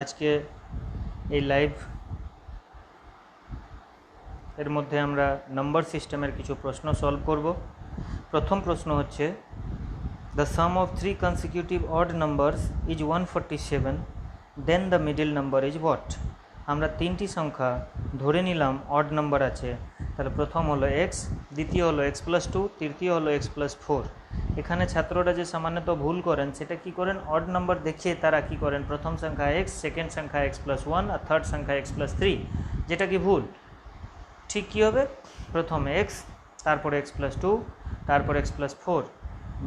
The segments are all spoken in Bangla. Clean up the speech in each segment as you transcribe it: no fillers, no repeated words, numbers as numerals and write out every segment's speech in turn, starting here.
আজকে এই লাইভ এর মধ্যে আমরা নাম্বার সিস্টেমের কিছু প্রশ্ন সলভ করব। প্রথম প্রশ্ন হচ্ছে the sum of 3 consecutive odd numbers is 147, then the middle number is what. আমরা তিনটি সংখ্যা ধরে নিলাম অড নাম্বার আছে, তাহলে প্রথম হলো এক্স, দ্বিতীয় হলো এক্স প্লাস 2, তৃতীয় হলো এক্স প্লাস 4। এখানে ছাত্ররা যে সামান্যত ভুল করেন সেটা কি করেন, অড নাম্বার দেখিয়ে তারা কি করেন, প্রথম সংখ্যা এক্স, সেকেন্ড সংখ্যা এক্স প্লাস 1 আর থার্ড সংখ্যা এক্স প্লাস 3, যেটা কি ভুল। ঠিক কী হবে, প্রথমে এক্স, তারপরে এক্স প্লাস 2, তারপর এক্স প্লাস 4,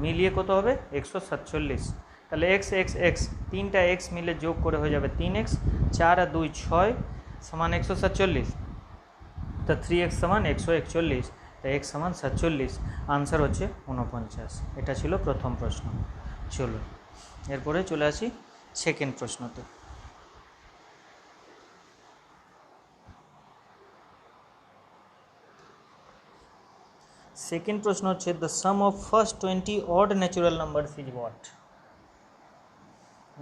মিলিয়ে কত হবে 147। তাহলে এক্স এক্স এক্স তিনটা এক্স মিলে যোগ করে হয়ে যাবে 3x, 4 আর 2 6 সমান 147, তা 3x সমান 141, তাই x সমান 47, আনসার হচ্ছে 49। এটা ছিল প্রথম প্রশ্ন। চলো এরপরে চলে আসি সেকেন্ড প্রশ্নতে। সেকেন্ড প্রশ্ন হচ্ছে the sum of first 20 odd natural numbers is what.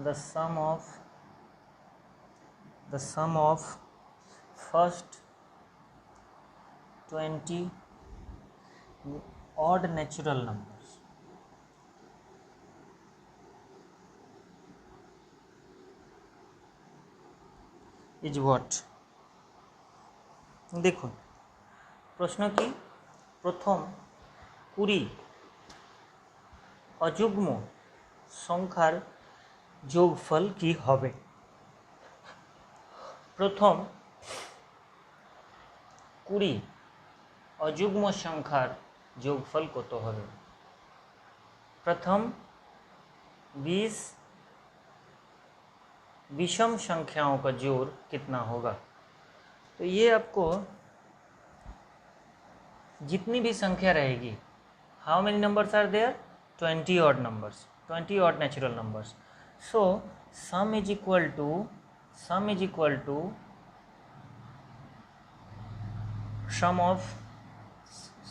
The sum of first 20 odd natural numbers is what? দেখুন প্রশ্ন কি, প্রথম 20 অযুগ্ম সংখ্যার যোগফল কি হবে। প্রথম 20 অযুগ্ম সংখ্যার যোগফल কত হবে। प्रथम 20 विषम संख्याओं का जोड़ कितना होगा। तो ये आपको जितनी भी संख्या रहेगी, how many numbers are there, 20 odd numbers, 20 odd natural numbers. So sum is equal to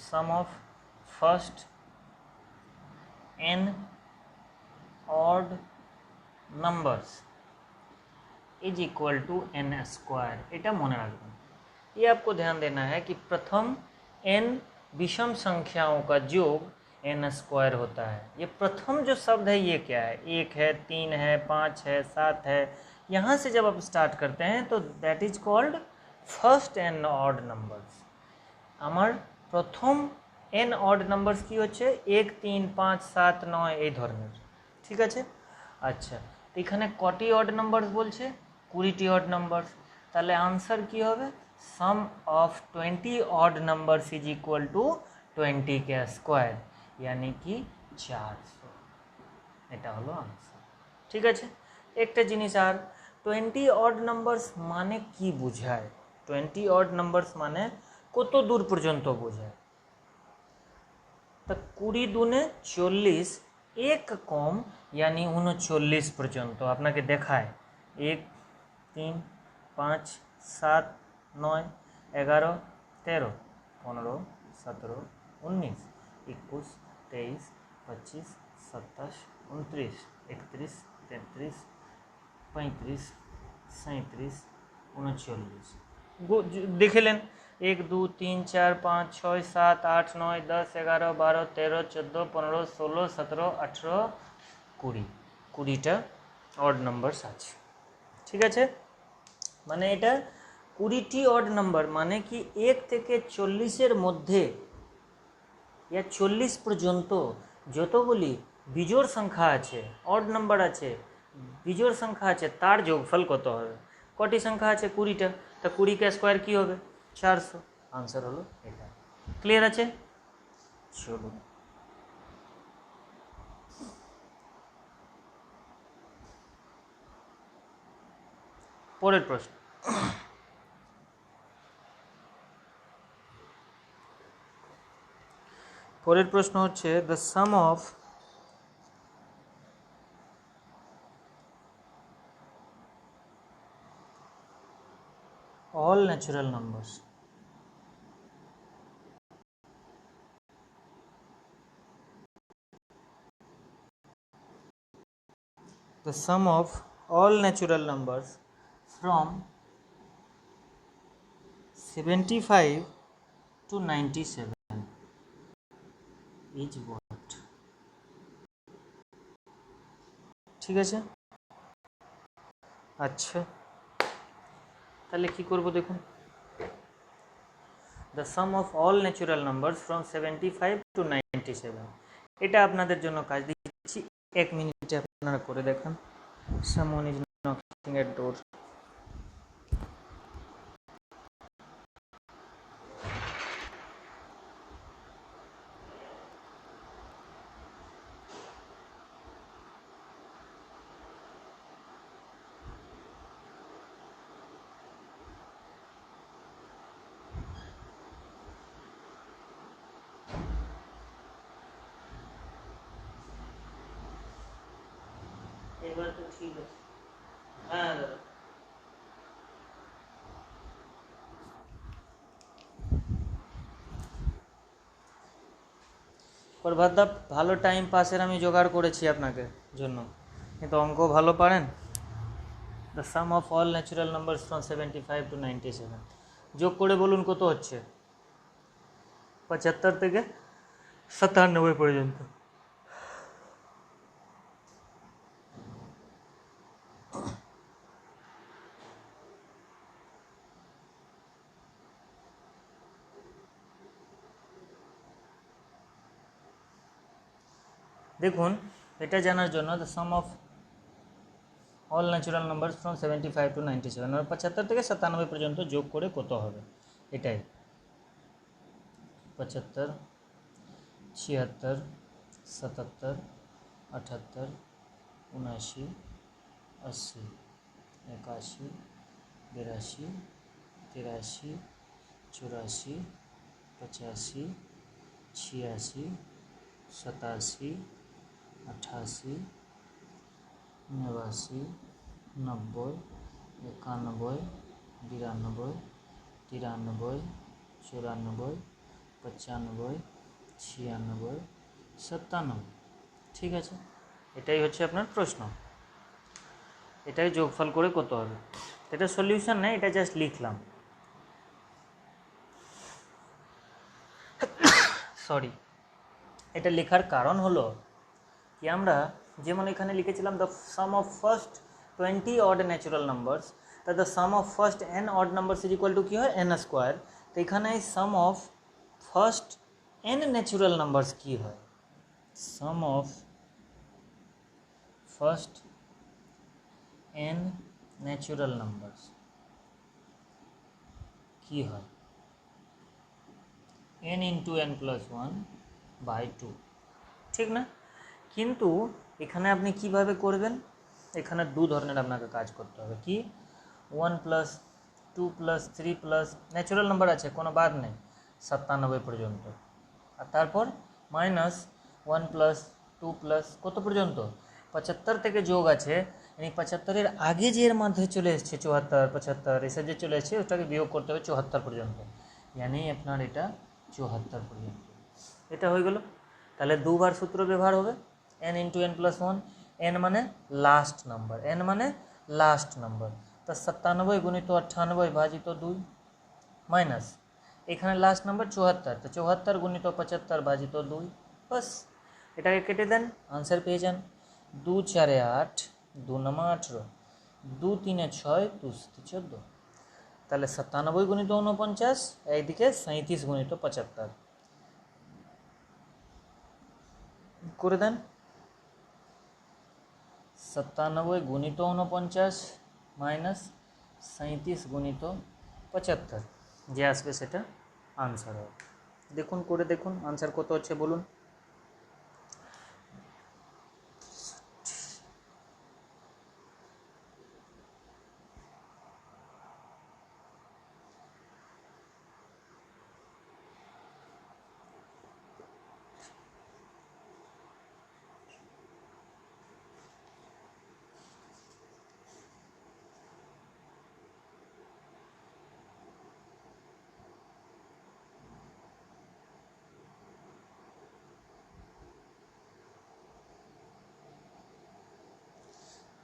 sum of first n odd numbers is equal to n square. এটা মনে রাখবেন, ये आपको ध्यान देना है कि प्रथम n विषम संख्याओं का योग n स्क्वायर होता है। ये प्रथम जो शब्द है ये क्या है, 1 है, 3 है, 5 है, 7 है, यहाँ से जब आप स्टार्ट करते हैं तो that is called first n odd numbers. আমার প্রথম n অড নাম্বারস কি হচ্ছে 1, 3, 5, 7, 9 এই ধরনের, ঠিক আছে। আচ্ছা, তো এখানে কটি অড নাম্বারস বলছে, 20টি অড নাম্বারস, তাহলে আনসার কি হবে, sum of 20 odd numbers is equal to 20 के স্কোয়ার, यानी कि 400। এটা হলো আনসার, ঠিক আছে। একটা জিনিস আর, 20 অড নাম্বারস মানে কি বোঝায়, 20 অড নাম্বারস মানে কত দূর পর্যন্ত বোঝায়। তা 20 দুনে 40, এক কম यानी 39 পর্যন্ত আপনাকে দেখায়। 1, 3, 5, 7, 9, 11, 13, 15, 17, 19, 21, 23, 25, 27, 29, 31, 33, 35, 37, 39। দেখে নেন 1, 2, 3, 4, 5, 6, 7, 8, 9, 10, 11, 12, 13, 14, 15, 16, 17, 18, 20, 20টা অড নাম্বারস আছে, ঠিক আছে। মানে এটা 20টি অড নাম্বার, মানে কি 1 থেকে 40-এর মধ্যে या 40 পর্যন্ত যতগুলি বিজোড় সংখ্যা আছে, অড নাম্বার আছে, বিজোড় সংখ্যা আছে, তার যোগফল কত হবে। কটি সংখ্যা আছে, 20টা, তা 20 का স্কোয়ার কি হবে 400, আনসার হলো এটা। ক্লিয়ার আছে, চলুন পরের প্রশ্ন। পরের প্রশ্ন হচ্ছে the sum of all natural numbers the sum of all natural numbers from 75 to 97 is what? ঠিক আছে, আচ্ছা তাহলে কি করব দেখুন, the sum of all natural numbers from 75 to 97, এটা আপনাদের জন্য কাজ দিচ্ছি, 1 মিনিটে আপনারা করে দেখান। Someone is knocking at door. এবার তো ঠিক আছে, হ্যাঁ দাদা প্রভাতদা, ভালো টাইম পাসের আমি জোগাড় করেছি আপনাকে জন্য, কিন্তু অঙ্ক ভালো পারেন। The sum of all natural numbers from 75 to 97, যোগ করে বলুন কত হচ্ছে, 75 থেকে 97 পর্যন্ত। দেখুন এটা জানার জন্য the sum of all natural numbers from 75 to 97, 75 থেকে 97 পর্যন্ত যোগ করে কত হবে, এটাই 75, 76, 77, 78, 79, 80, 81, 82, 83, 84, 85, 86, 87, 88, 89, 90, 91, 92, 93, 94, 95, 96, 97, ঠিক আছে, এটাই হচ্ছে আপনার প্রশ্ন, এটাই যোগফল করে কত হবে। এটা সলিউশন নেই, এটা জাস্ট লিখলাম, সরি। এটা লেখার কারণ হলো কি, আমরা যেমন এখানে লিখেছিলাম the sum of first 20 odd natural numbers, তা the sum of first n odd numbers is equal to কী হয়, n স্কোয়ার। তো এখানে sum of first n natural numbers কী হয়, sum of first n natural numbers কী হয়, n ইন্টু n প্লাস 1/2, ঠিক না? কিন্তু এখানে আপনি কিভাবে করবেন, এখানে দু ধরনের আপনাকে কাজ করতে হবে, কি 1 plus 2 plus 3 plus natural number আছে কোনো বাদ নেই 97 পর্যন্ত, আর তারপর মাইনাস 1 প্লাস 2 প্লাস কত পর্যন্ত, 75 থেকে যোগ আছে, মানে 75-এর আগে যে এর মধ্যে চলে এসছে 74, 75 এসব যে চলে এসছে ওটাকে বিয়োগ করতে হবে 74 পর্যন্ত, মানে আপনার এটা 74 পর্যন্ত। এটা হয়ে গেল, তাহলে দুবার সূত্র ব্যবহার হবে, n into n plus 1, n মানে লাস্ট নাম্বার, n মানে লাস্ট নাম্বার, তা 97 গুণিত 98 ভাজিত 2 মাইনাস এখানে লাস্ট নাম্বার 74, তো 74 গুণিত 75 ভাজিত 2, বাস এটাকে কেটে দেন, আনসার পেয়ে যান 2 4 8, 2 9 18, 2 3 6, 2 7 14, তাহলে 97 গুণিত 49, এইদিকে 37 গুণিত 75 করে দেন, 97 গুণিত 49 মাইনাস 37 গুণিত 75, যে আসবে সেটা আনসার হবে। দেখুন করে দেখুন আনসার কত হচ্ছে বলুন।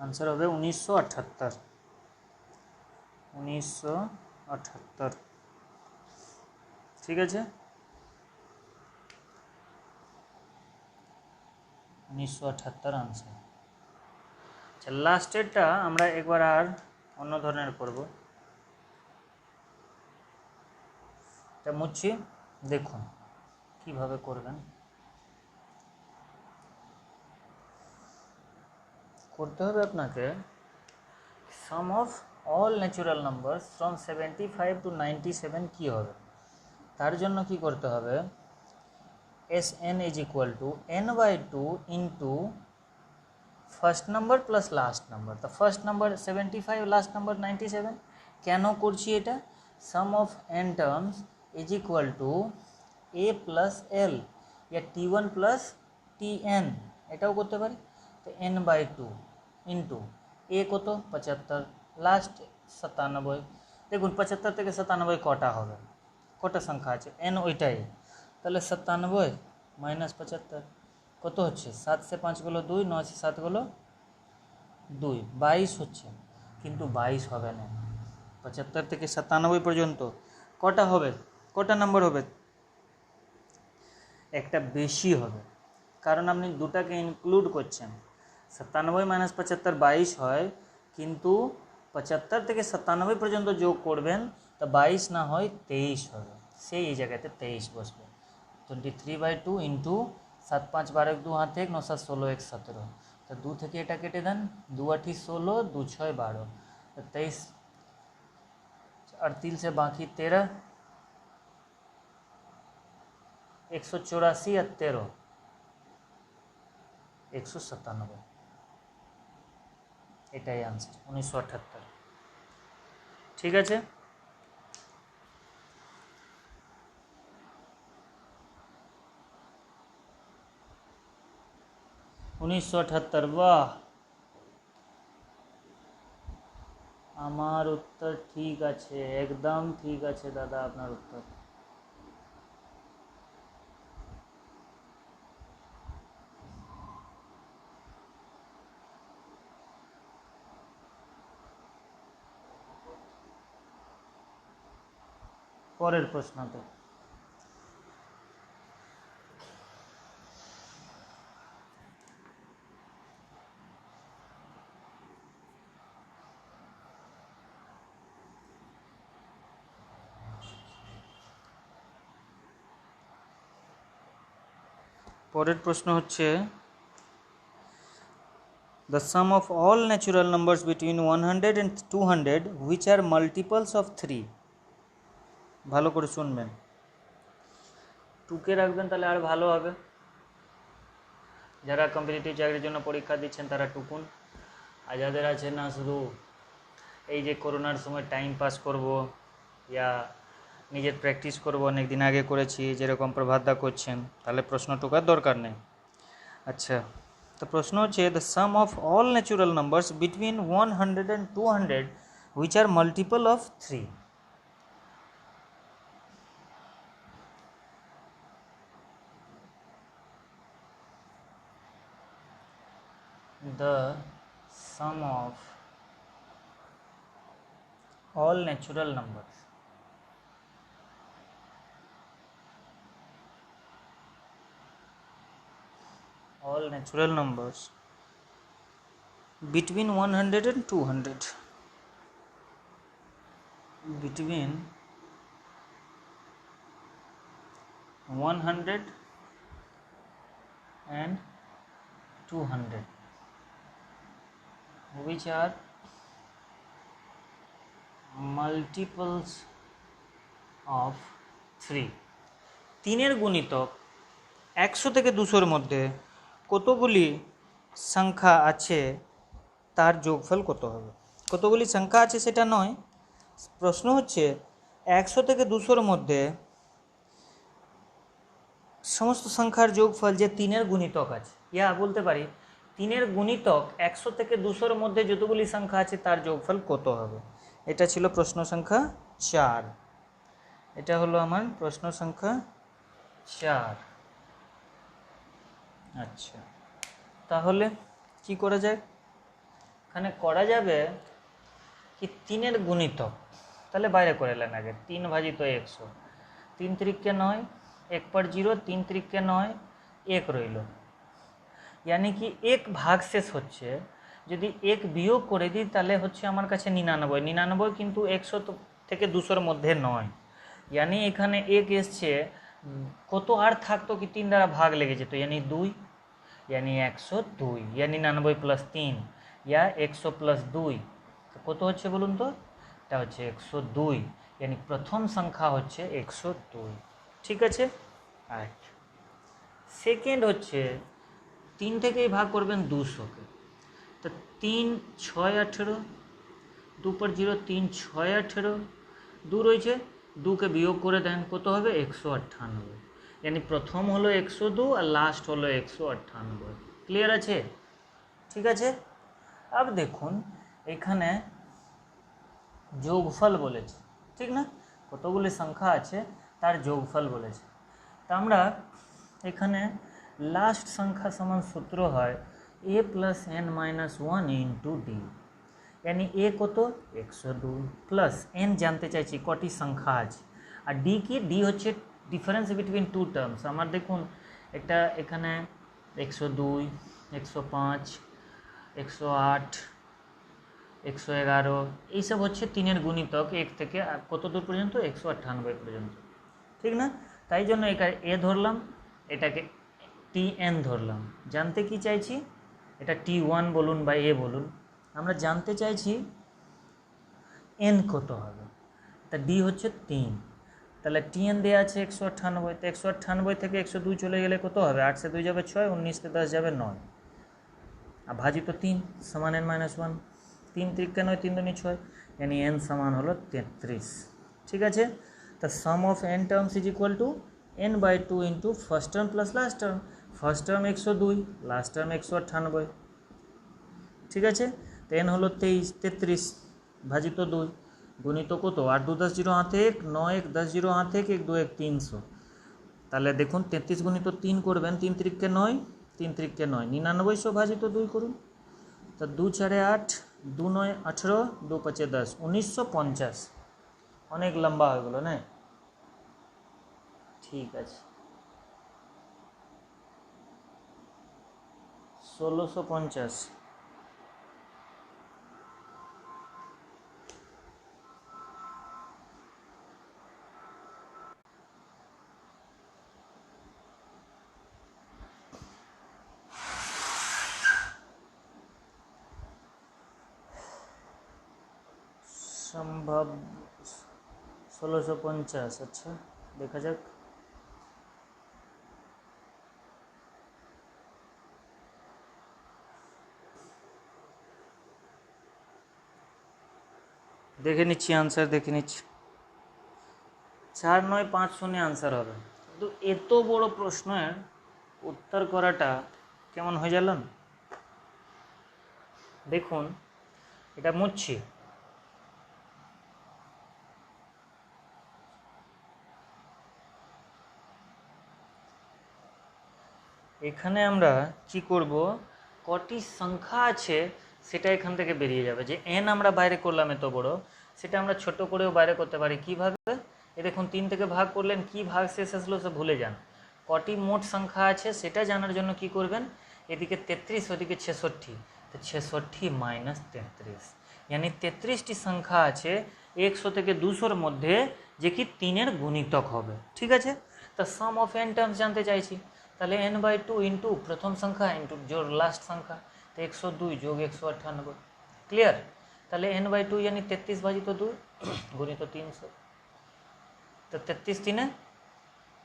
आंसर হবে 1978। 1978 ঠিক আছে 1978 आंसर। আচ্ছা লাস্টেরটা আমরা একবার আর অন্য ধরনের করব এটা মুছি দেখুন কিভাবে করবেন করতে হবে আপনাকে sum of all natural numbers from 75 to 97 কি হবে তার জন্য কি করতে হবে Sn is equal to n by 2 into first number plus last number the first number 75 last number 97 কেন করছি এটা sum of n terms is equal to a plus l या t1 plus tn এটাও করতে পারি তো n by 2 into a কত 75 লাস্ট 97 দেখুন 75 থেকে 97 কটা হবে কটা সংখ্যা আছে n ওইটাই তাহলে 97 মাইনাস 75 কত হচ্ছে 7 से 5 গুলো 2 9 से 7 গুলো 2 22 হচ্ছে কিন্তু 22 হবে না 75 থেকে 97 পর্যন্ত কটা হবে কটা নাম্বার হবে একটা বেশি হবে কারণ আপনি দুটাকে ইনক্লুড করছেন 97 মাইনাস 75 22 হয় কিন্তু 75 থেকে 97 পর্যন্ত যোগ করবেন তো 22 না হয় 23 হবে সেই এই জায়গাতে 23 বসবে 23/2 ইনটু 7 5 12 2 हाथ 1 9 7 16 1 17 तो 2 থেকে এটা কেটে দেন 2 8 16 2 6 12 तो 23 और 3 से बाकी 13 184 और 13 197 এটাই आंसर 1978 ঠিক আছে उन्नीस वाह আমার উত্তর ঠিক আছে একদম ঠিক আছে দাদা আপনার উত্তর পরের প্রশ্নতে পরের প্রশ্ন হচ্ছে the sum of all natural numbers between 100 and 200 which are multiples of 3 ভালো করে শুনবেন টুকে রাখবেন তাহলে আর ভালো হবে যারা কম্পিটিটিভ চাকরির জন্য পরীক্ষা দিচ্ছেন তারা টুকুন আর যাদের আছে না শুধু এই যে করোনার সময় টাইম পাস করব ইয়া নিজের প্র্যাকটিস করব অনেক দিন আগে করেছি যেরকম প্রভাতদা করছেন তাহলে প্রশ্ন টোকার দরকার নেই আচ্ছা তো প্রশ্ন হচ্ছে the sum of all natural numbers between 100 and 200 which are multiple of 3 the sum of all natural numbers between 100 and 200 between 100 and 200 which are multiples of 3 তিনের গুণিতক 100 থেকে 200 এর মধ্যে কতগুলি সংখ্যা আছে তার যোগফল কত হবে কতগুলি সংখ্যা আছে সেটা নয় প্রশ্ন হচ্ছে 100 থেকে 200 এর মধ্যে সমস্ত সংখ্যার যোগফল যে তিনের গুণিতক আছে ইয়া বলতে পারি তিনের গুণিতক 100 থেকে 200 এর মধ্যে যতগুলি সংখ্যা আছে তার যোগফল কত হবে এটা ছিল প্রশ্ন সংখ্যা 4 এটা হলো আমার প্রশ্ন সংখ্যা 4 আচ্ছা তাহলে কি করা যায় এখানে করা যাবে কি তিনের গুণিতক তাহলে বাইরে করে নেন আগে 3 ভাজিত 100, 3 त्रिक 9, 1 पर 0, 3 त्रिक 9, 1 রইল। यानी कि एक भाग शेष হচ্ছে, যদি এক বিয়োগ করে দিই তাহলে হচ্ছে আমার কাছে 99, 99 কিন্তু 100 থেকে 200-র মধ্যে নয়। यानी এখানে এক এসছে, কত আর থাকতো কি 3 দ্বারা ভাগ লেগে যেত, यानी 2, यानी 102, यानी 99 + 3 या 100 + 2 কত হচ্ছে বলুন তো, এটা হচ্ছে 102, यानी প্রথম সংখ্যা হচ্ছে 102। ঠিক আছে। আচ্ছা, সেকেন্ড হচ্ছে 3 থেকেই ভাগ করবেন 200-কে, তো 3 6 18, 2 पर 0, 3 6 18, 2 রয়েছে, 2কে বিয়োগ করে দেন, কত হবে 198, यानी প্রথম হলো 102 আর লাস্ট হলো 198। ক্লিয়ার আছে? ঠিক আছে। अब দেখুন এখানে যোগফল বলেছে, ঠিক না, কতগুলি সংখ্যা আছে তার যোগফল বলেছে। তো আমরা এখানে লাস্ট সংখ্যা সমান সূত্র হয় a + n - 1 * d, यानी a কত 102 প্লাস n জানতে চাইছি কটি সংখ্যা আছে, আর d কি, d হচ্ছে ডিফারেন্স বিটুইন টু টার্মস। আমার দেখুন এটা এখানে 102, 105, 108, 111 এইসব হচ্ছে 3-এর গুণিতক, 1 থেকে কত দূর পর্যন্ত 198 পর্যন্ত, ঠিক না। তাই জন্য এটা a ধরলাম, এটাকে tn ধরলাম। জানতে কি চাইছি, এটা t1 বলুন বা a বলুন, আমরা জানতে চাইছি n কত হবে। তা d হচ্ছে 3, তাহলে tn দেওয়া আছে 198, তো 198 থেকে 102 চলে গেলে কত হবে, 8 से 2 যাবে 6, 19 से 10 যাবে 9, আর ভাজিত 3 সমান n - 1, 3 त्रिक 9, 3 दूनी 6, यानी n समान हलो 33। ठीक है। तो sum of n terms is equal to n/2 into first term plus last term. First term 102, last term 198। ठीक है। तो n हलो 23, 33 भाजित 2 गुणित कत 8 2 10 0 हाथे 1, 9 1 10 0 हाथे 1, 1 2 1 300। তাহলে দেখুন 33 গুণিত 3 করবেন, 3 त्रिक 9, 3 त्रिक 9, 99 ভাজিত 2 করুন, তো 2 4 8, 2 9 18, 2 5 10, 1950। অনেক লম্বা হয়ে গেল না, ঠিক আছে। 1650। সম্ভব 1650। আচ্ছা দেখা যাক। দেখে নিচ্ছি আনসার, দেখে নিচ্ছি। 4950 আনসার হবে। কিন্তু এত বড় প্রশ্নের উত্তর করাটা কেমন হয়ে গেল। দেখুন এটা মুছছি, এখানে আমরা কি করব, কটি সংখ্যা আছে সেটা এখান থেকে বেরিয়ে যাবে। যে n আমরা বাইরে করলাম এত বড়, সেটা আমরা ছোট করেও বাইরে করতে পারি। কিভাবে, এ দেখুন 3 থেকে ভাগ করলেন, কি ভাগ শেষ আসলো সে ভুলে যান। কটি মোট সংখ্যা আছে সেটা জানার জন্য কি করবেন, এদিকে 33 ওদিকে 66, তো 66 - 33, यानी 33টি সংখ্যা আছে 100 থেকে 200-র মধ্যে, যে কি 3-এর গুণিতক হবে। ঠিক আছে। তো সাম অফ n টার্মস জানতে চাইছি, তাহলে n/2 इंटू प्रथम संख्या इंटू जो लास्ट संख्या, तो 102 যোগ 198। क्लियर। তাহলে n/2 यानी 33 भाजित 2 गुणित 300, तो 33 3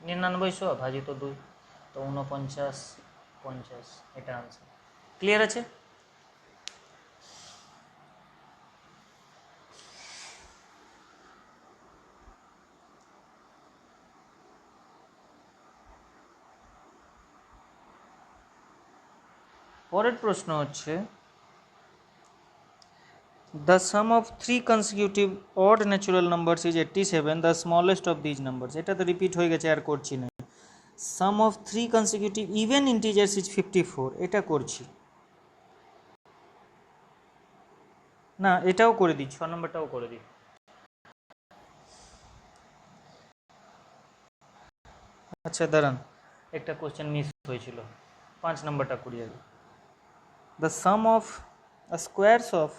9900 भाजित 2, तो 4950। এটা आंसर। क्लियर আছে। পরের প্রশ্ন হচ্ছে the sum of 3 consecutive odd natural numbers is 87, the smallest of these numbers। এটা তো রিপিট হয়ে গেছে, আর করছি না। sum of 3 consecutive even integers is 54, এটা করছি না, এটাও করে দিই, 6 নম্বরটাও করে দিই। আচ্ছা দাঁড়ান, একটা কোশ্চেন মিস হয়েছিল, 5 নম্বরটা করি আগে। The sum of squares of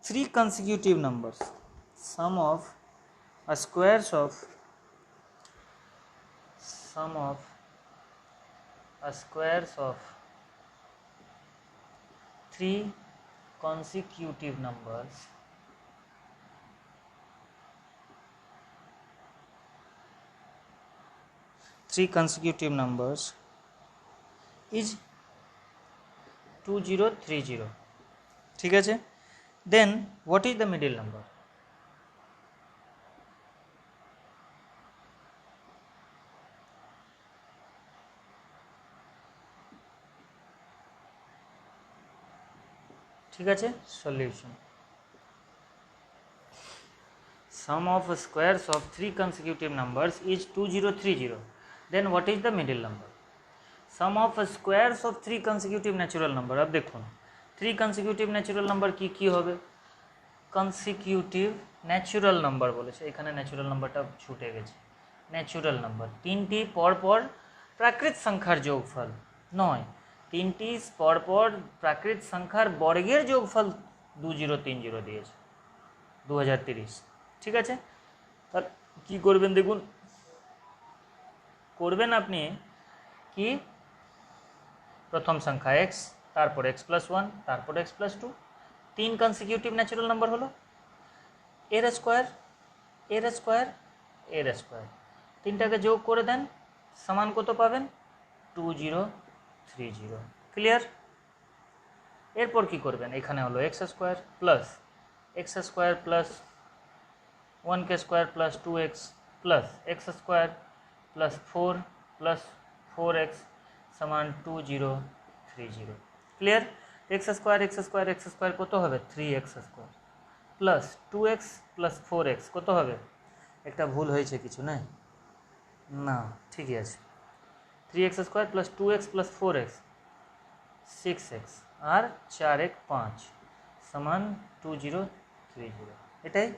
3 consecutive numbers, sum of squares of 3 consecutive numbers is 2030, ঠিক আছে? Then what is the middle number? ঠিক আছে, solution, sum of squares of 3 consecutive numbers is 2030, then what is the middle number? Sum of squares of 3 consecutive natural number, अब देखो 3 consecutive natural number কি হবে, consecutive natural number বলেছে, এখানে ন্যাচুরাল নাম্বারটা ছুটে গেছে, ন্যাচুরাল নাম্বার তিনটি পরপর প্রাকৃত সংখ্যার যোগফল নয়, তিনটি পরপর প্রাকৃত সংখ্যার বর্গের যোগফল 2030 দিয়েছে 2030, ঠিক আছে? তাহলে কি করবেন দেখুন, করবেন আপনি কি প্রথম সংখ্যা x, তারপর x+1, তারপর x+2, 3 কনসিকিউটিভ ন্যাচুরাল নাম্বার হলো এর স্কোয়ার, তিনটাকে যোগ করে দেন, সমান কত পাবেন 2030, ক্লিয়ার? এরপর কি করবেন, এখানে হলো x² plus 1k² plus 2x plus x² plus 4 plus 4x সমান 2030, ক্লিয়ার? x² কত হবে 3x² plus 2x plus 4x কত হবে, একটা ভুল হয়েছে কিছু না, না ঠিকই আছে, 3x² plus 2x plus 4x 6x আর 4x 5 সমান 2030, এটাই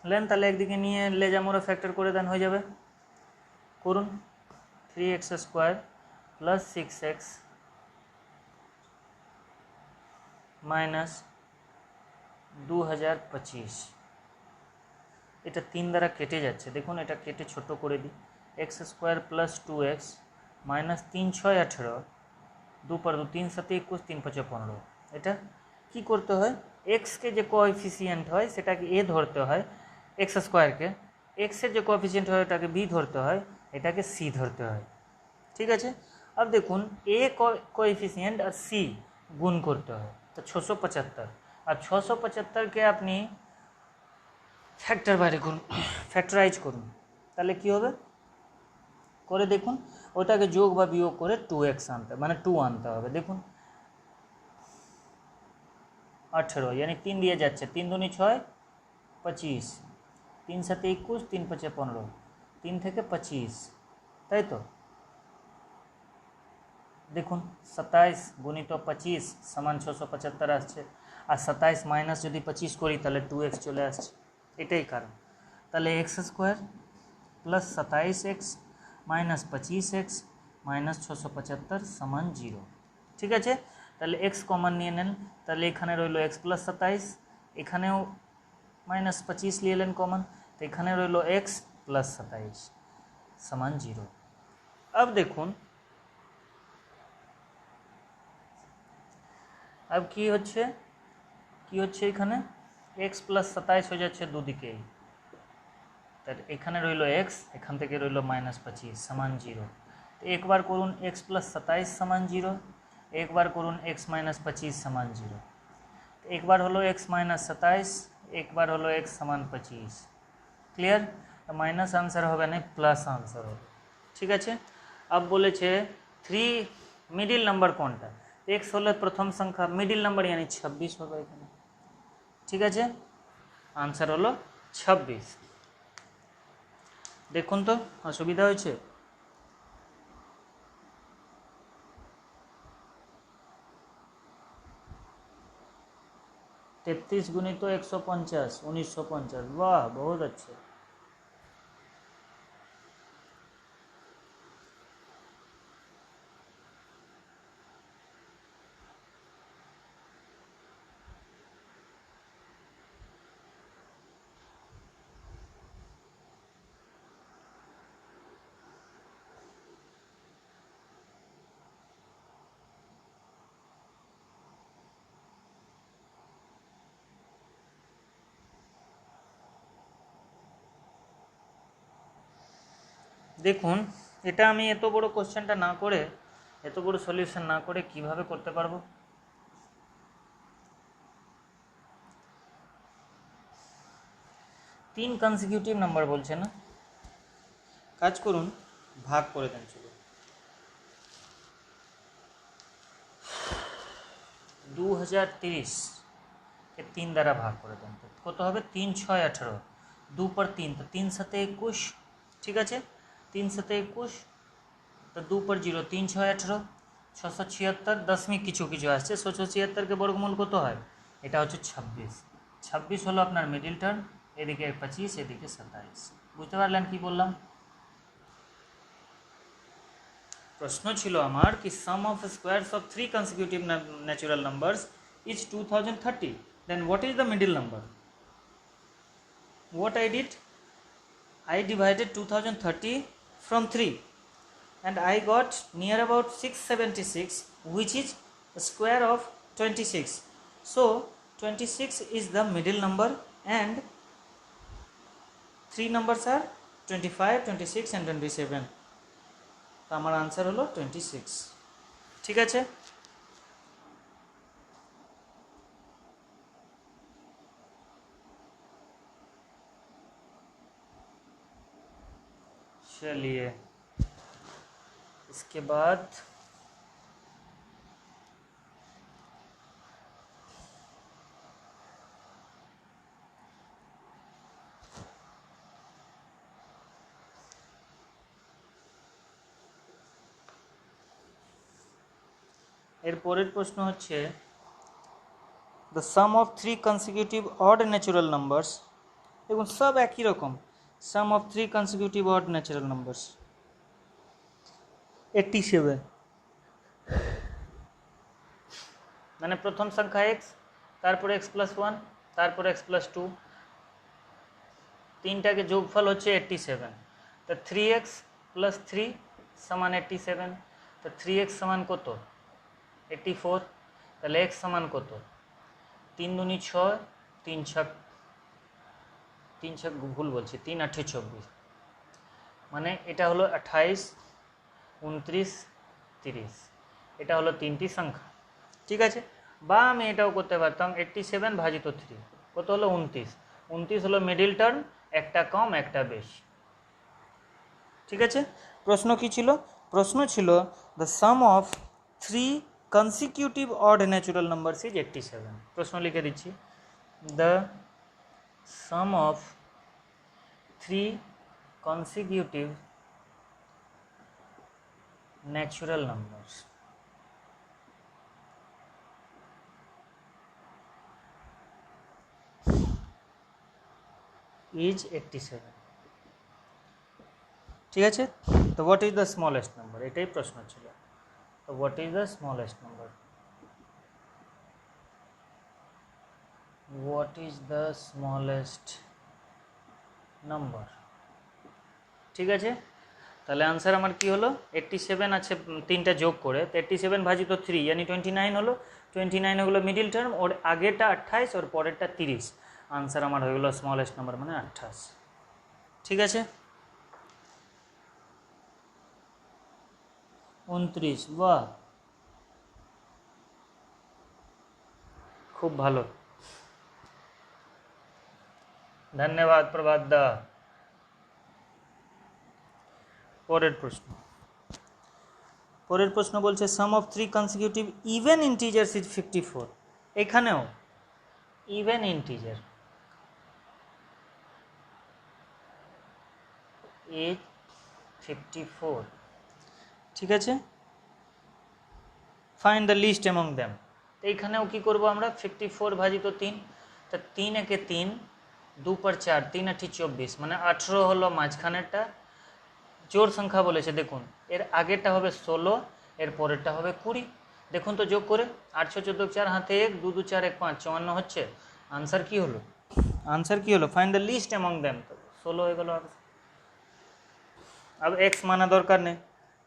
লেন। তাহলে একদিকে নিয়ে লেজামোরা ফ্যাক্টর করে দেন, হয়ে যাবে, করুন 3x² প্লাস 6x মাইনাস 2025, এটা 3 দ্বারা কেটে যাচ্ছে, দেখুন এটা কেটে ছোট করে দিই, x² প্লাস 2x মাইনাস 3 6 18, 2 पर 2 3 7 21, 3 5 15, এটা কি করতে হয়, এক্সকে যে কোএফিসিয়েন্ট হয় সেটাকে এ ধরতে হয়, x²কে, এক্সের যে কোএফিসিয়েন্ট হয় ওটাকে বি ধরতে হয়, এটাকে সি ধরতে হয়, ঠিক আছে? अब দেখুন এ কোএফিসিয়েন্ট আর সি গুণ করতে হয়, তো 675, আর 675কে আপনি ফ্যাক্টর বাইরে করুন, ফ্যাক্টরাইজ করুন, তাহলে কি হবে করে দেখুন, ওটাকে যোগ বা বিয়োগ করে 2x আনতে মানে 2 আনতে হবে, দেখুন 18 यानी 3 দিয়ে যাচ্ছে, 3 दूनी 6 25, 3 7 21, 3 5 15, 3 থেকে 25, তাই তো? দেখুন 27 গুণিত 25 সমান 675 আসছে, আর 27 মাইনাস যদি 25 করি তাহলে 2x চলে আসছে, এটাই কারণ। তাহলে x² plus 27x minus 25x minus 675 সমান 0, ঠিক আছে? তাহলে x কমন নিয়ে নেন, তাহলে এখানে রইল x প্লাস 27, এখানেও মাইনাস 25 নিয়ে নেন কমন, তো এখানে রইল x প্লাস 27 সমান 0। अब দেখুন अब কি হচ্ছে এখানে x প্লাস 27 হয়ে যাচ্ছে দুদিকেই, তাহলে এখানে রইল x, এখান থেকে রইল মাইনাস 25 সমান 0, তো একবার করুন x প্লাস 27 সমান 0, একবার করুন x মাইনাস 25 সমান 0, একবার হলো x মাইনাস 27, একবার হলো x সমান 25, ক্লিয়ার? তো মাইনাস আনসার হবে না, প্লাস আনসার হবে, ঠিক আছে? अब বলেছে 3 মিডিল নাম্বার কোনটা, x হলো প্রথম সংখ্যা, মিডিল নাম্বার यानी 26 হবে এখানে, ঠিক আছে? আনসার হলো 26, দেখুন তো অসুবিধা হয়েছে? तेतीस गुणित 150 1950, वाह बहुत अच्छे। দেখুন এটা আমি এত বড় কোশ্চেনটা না করে, এত বড় সলিউশন না করে কিভাবে করতে পারবো। তিন কনসিকিউটিভ নাম্বার বলছে না, কাজ করুন ভাগ করে দেন, চলো 2030 কে 3 দ্বারা ভাগ করে দেন, তো কত হবে? 3 6 18, 2 पर 3, তো 3 সাথে 21, ঠিক আছে 3 সাথে 21, তো 2 पर 0, 3 6 18, 676, দশমিক কিছু কিছু আসছে, 676 কে বর্গমূল কত হয়? এটা হচ্ছে 26, 26 হলো আপনার মিডিল টার্ম, এদিকে 25, এদিকে 27। বুঝতে পারলেন কি বললাম? প্রশ্ন ছিল আমার কি sum of squares of 3 consecutive natural numbers is 2030, then what is the middle number? What I did, I divided 2030 from 3 and I got near about 676, which is the square of 26. So 26 is the middle number and 3 numbers are 25, 26 and 27. তো আমার আনসার হলো 26। ঠিক আছে, चलिए इसके बाद এর পরের প্রশ্ন হচ্ছে the sum of 3 consecutive odd natural numbers, এবং সব একই রকম, sum of 3 consecutive odd natural numbers 87, মানে প্রথম সংখ্যা x, তারপরে x+1, তারপরে x+2, তিনটাকে যোগফল হচ্ছে 87, তো 3x + 3 সমান 87, তো 3x সমান কত? 84, তাহলে x সমান কত? 3 दूनी 6, 3 छक ভুল বলছি, 3 8 24, মানে এটা হলো 28, 29, 30, এটা হলো তিনটি সংখ্যা। ঠিক আছে, বা আমি এটাও করতে পারতাম 87 ভাজিত 3, কত হলো? 29, 29 হলো মিডিল টার্ম, একটা কম একটা বেশি। ঠিক আছে, প্রশ্ন কি ছিল? প্রশ্ন ছিল the sum of 3 consecutive odd natural numbers is 87। প্রশ্ন লিখে দিচ্ছি, the sum of 3 consecutive natural numbers is 87। ঠিক আছে, তো what is the smallest number, এটাই প্রশ্ন ছিল। তো what is the smallest number? What is the smallest number? ঠিক আছে, তাহলে আনসার আমার কি হলো? 87 আছে তিনটা যোগ করে, তো 87 ভাজিত 3 यानी 29 হলো, 29 হলো মিডিল টার্ম, ওর আগেরটা 28, ওর পরেরটা 30, আনসার আমার হয়ে গেলো স্মলেস্ট নাম্বার মানে 28। ঠিক আছে, 29, বাহ খুব ভালো, ধন্যবাদ প্রভাত দা। পরের প্রশ্ন, পরের প্রশ্ন বলছে sum of 3 consecutive even integers is 54। এখানেও ইভেন ইন্টিজার ইজ 54। ঠিক আছে, find the least among them. তো এইখানেও কী করবো আমরা? 54 ভাজিত 3, তা 3 একে 3, 2 पर 4, 3 8 24, মানে 18 হলো মাঝখানেরটা, জোড় সংখ্যা বলেছে দেখুন, এর আগেরটা হবে 16, এর পরেরটা হবে 20। দেখুন তো যোগ করে, 8 6 14 4 হাতে 1, 2 2 4 1 5, 54 হচ্ছে। আনসার কি হলো? আনসার কি হলো? Find the least among them, তো 16 হয়ে গেল। अब x মানা দরকার নেই,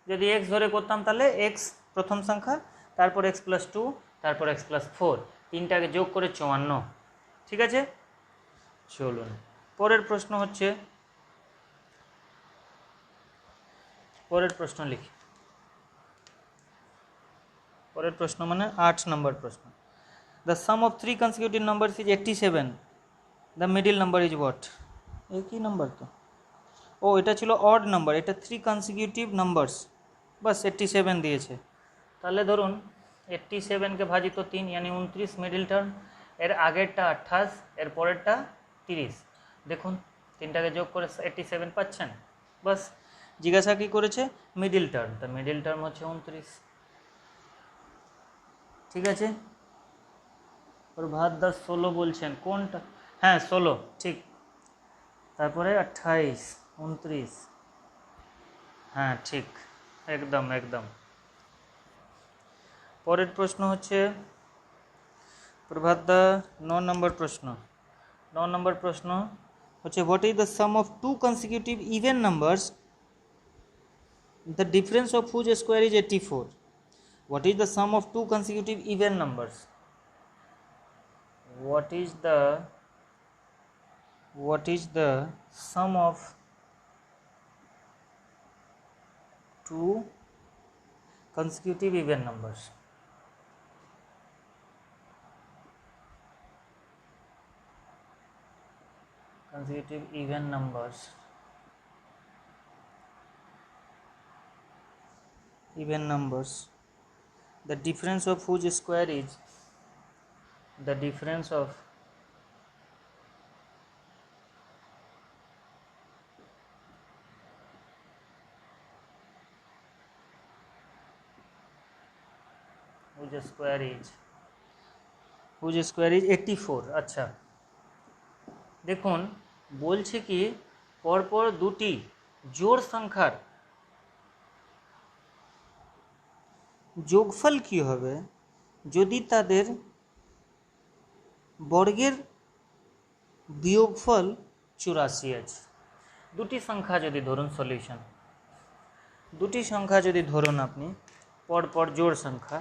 যদি x ধরে করতাম তাহলে x প্রথম সংখ্যা, তারপর x+2, তারপর x+4, তিনটাকে যোগ করে 54। ঠিক আছে, চলুন পরের প্রশ্ন হচ্ছে পরের প্রশ্ন লিখি। পরের প্রশ্ন মানে 8 নম্বর প্রশ্ন। The sum of 3 consecutive numbers is 87, the middle number is what? একই নাম্বার তো, ও এটা ছিল অড নাম্বার, এটা 3 কনসিকিউটিভ নাম্বারস, বাস 87 দিয়েছে। তাহলে ধরুন 87কে ভাজিত 3 यानी 29 মিডিল টার্ম, এর আগেরটা 28, এর পরেরটা 30। দেখুন তিনটাকে যোগ করে 87 পাচ্ছেন। বাস জিজ্ঞাসা কি করেছে? মিডিল টার্ম, তো মিডিল টার্ম হচ্ছে 29। ঠিক আছে, প্রভাত দাস 16 বলছেন, কোনটা? হ্যাঁ 16 ঠিক। তারপরে 28, 29, হ্যাঁ ঠিক, একদম একদম। পরের প্রশ্ন হচ্ছে প্রভাত দা 9 নম্বর প্রশ্ন। 9 নম্বর প্রশ্ন হচ্ছে what is the sum of 2 consecutive even numbers, the difference of whose square is 84? What is the sum of 2 consecutive even numbers? what is the sum of 2 consecutive even numbers? Consecutive even numbers, the difference of whose square is, the difference of whose square is 84। আচ্ছা দেখুন বলছে কি পরপর দুটি জোড় সংখ্যার যোগফল কি হবে যদি তাদের বর্গের বিয়োগফল 84 আছে। দুটি সংখ্যা যদি ধরুন সলিউশন, দুটি সংখ্যা যদি ধরুন আপনি পরপর জোড় সংখ্যা,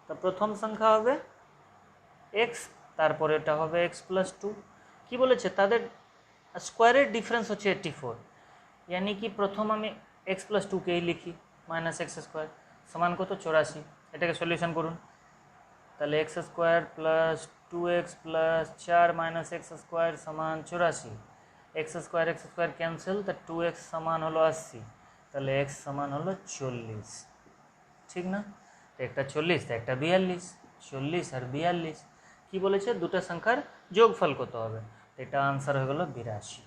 তো প্রথম সংখ্যা হবে এক্স, তারপরে এটা হবে এক্স প্লাস 2। কী বলেছে তাদের স্কোয়ারের ডিফারেন্স হচ্ছে 84, यानी কি প্রথম আমি এক্স প্লাস 2কেই লিখি মাইনাস এক্স স্কোয়ার সমান কত 84। এটাকে সলিউশন করুন, তাহলে x square plus 2x plus 4 minus x square সমান 84। এক্স স্কোয়ার ক্যান্সেল, তা 2x সমান হলো 80, তাহলে x সমান হলো 40। ঠিক না? তো একটা 40, তো একটা 42, 40 আর 42 কি বলেছে দুটো সংখ্যার যোগফল কত হবে, এটা আনসার হয়ে গেল 82।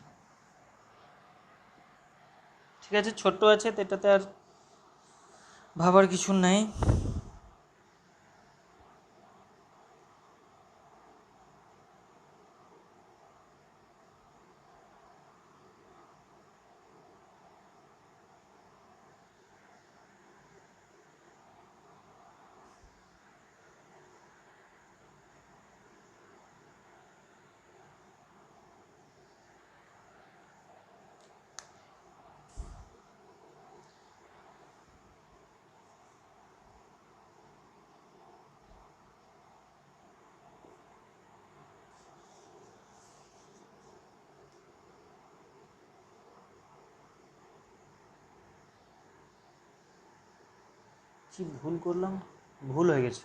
ঠিক আছে, ছোট আছে তো এটাতে আর ভাবার কিছু নেই। কি ভুল করলাম, ভুল হয়ে গেছে।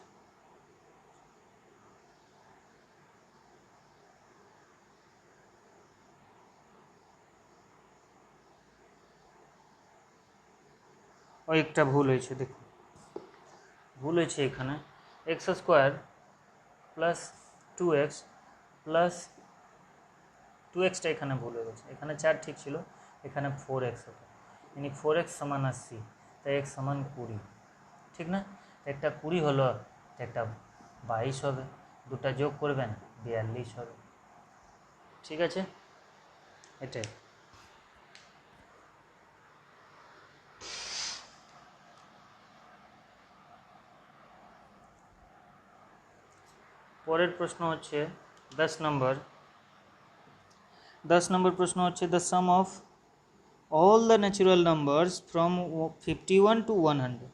ওই একটা ভুল হয়েছে, দেখুন ভুল হয়েছে এখানে x square plus 2x plus 2xটা এখানে ভুল হয়ে গেছে, এখানে 4 ঠিক ছিল, এখানে 4x হতো, यानी 4x সমান 80, তাই x সমান 20। ঠিক না? একটা 20 হলো, একটা 22 হবে, দুটা যোগ করবেন 42 হবে। ঠিক আছে, এটাই। পরের প্রশ্ন হচ্ছে 10 নম্বর প্রশ্ন হচ্ছে the sum of all the natural numbers from 51 to 100।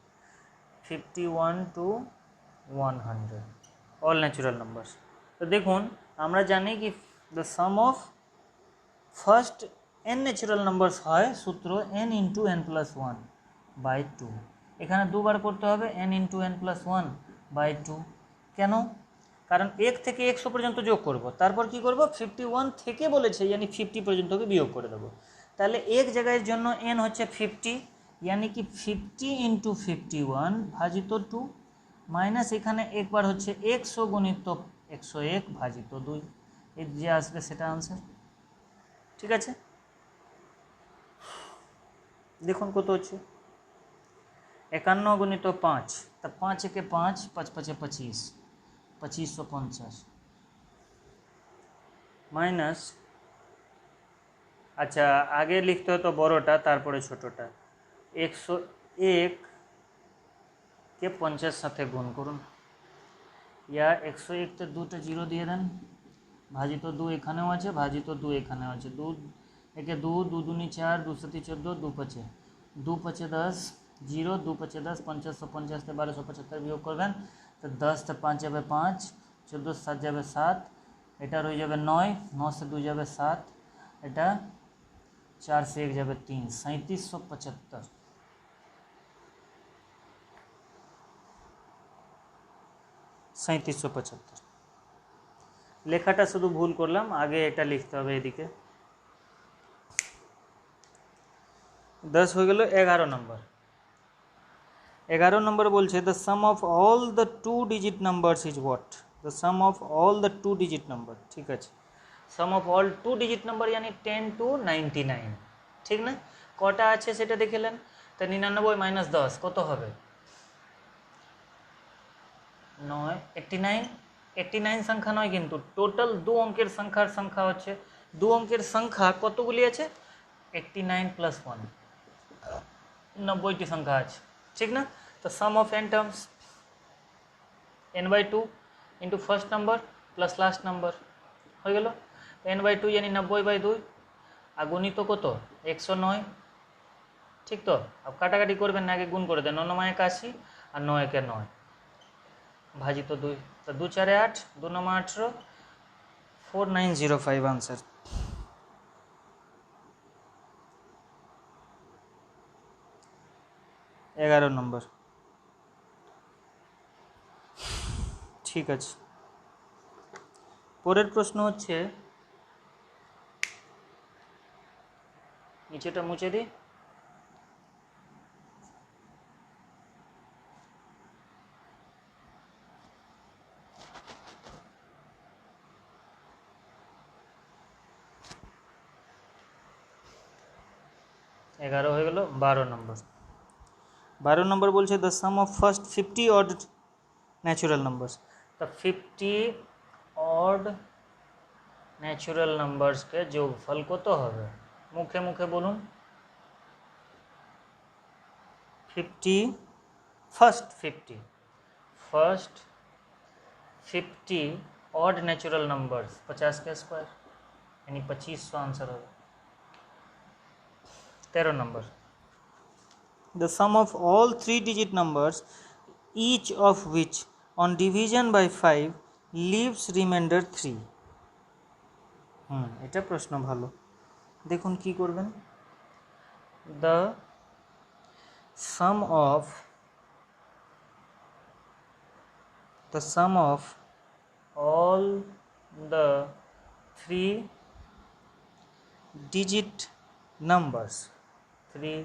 51 to 100 all natural numbers. তো দেখুন আমরা জানি কি the sum of first n natural numbers হয় সূত্র n × n+1, বাই টু। এখানে দুবার করতে হবে n into n plus one by two. কেন? কারণ 1 থেকে 100 পর্যন্ত যোগ করব, তারপর কি করব 51 থেকে বলেছে यानी 50 পর্যন্তকে বিয়োগ করে দেবো। তাহলে এক জায়গার জন্য n হচ্ছে 50 यानी कि 50 ইন্টু 51 ভাজিত 2 মাইনাস এখানে একবার হচ্ছে 100 গুণিত 101 ভাজিত 2, এই যে আসবে সেটা আনসার। ঠিক আছে, দেখুন কত হচ্ছে 51 গুণিত 5, তা 5 একে 5, 5 5 25, 2550 মাইনাস, আচ্ছা আগে লিখতে হতো বড়টা তারপরে ছোটটা, 101 কে 50 সাথে গুণ করুন, ইয়া 101 তে দুটো জিরো দিয়ে দেন, ভাজিত 2 এখানেও আছে, ভাজিত 2 এখানেও আছে, 2 একে 2, 2 দুনি 4, 2 সাথে 14, 2 পাঁচে 2 পাঁচে 10, 0, 2 পাঁচে 10, 550 থেকে 1275 বিয়োগ করবেন, তো 10 তে 5 যাবে 5, 14 7 যাবে 7, এটা রয়ে যাবে 9, 9 से 2 যাবে 7, এটা 4 से 1 যাবে 3, 3775। লেখাটা শুধু ভুল করলাম, আগে এটা লিখতে হবে এদিকে। 10 হয়ে গেল। 11 নম্বর, 11 নম্বর বলছে the sum of all the 2 digit numbers is what? The sum of all the 2 digit number, ঠিক আছে, সাম অফ অল 2 ডিজিট নাম্বার यानी 10 to 99, ঠিক না? কটা আছে সেটা দেখলেন, তো 99 মাইনাস 10 কত হবে? 9, 89, 89 সংখ্যা নয় কিন্তু টোটাল 2 অঙ্কের সংখ্যা হচ্ছে, 2 অঙ্কের সংখ্যা কতগুলি আছে? 89 প্লাস 1, 90টি সংখ্যা আছে, ঠিক না? তো sum of n terms n/2 into first number plus last number হয়ে গেল n/2 यानी 90/2, আর গুণিত কত? 109, ঠিক তো? अब কাটাকাটি করবেন না, আগে গুণ করে দেন, 9 9 81 আর 9 1 9 ভাজিত 2, তো 2 4 8, 2 9 18, 4905 आंसर। एगारो नम्बर, ঠিক আছে। পরের প্রশ্ন হচ্ছে, নিচেটা মুছে দিই, एगारो हो गल। 12 नम्बर, 12 नम्बर बोलছে the sum of first 50 odd natural numbers. तो 50 ऑड ন্যাচুরাল নাম্বারসকে যোগফল কত হবে? মুখে মুখে বলুন। 50 फर्स्ट 50 ऑड नेचुरल नंबर्स 50 के स्क्वायर यानी 2500 आंसर होगा। 13 number, the sum of all 3 digit numbers each of which on division by 5 leaves remainder 3। এটা প্রশ্ন ভালো, দেখুন কি করবেন। the sum of all the 3 digit numbers, 3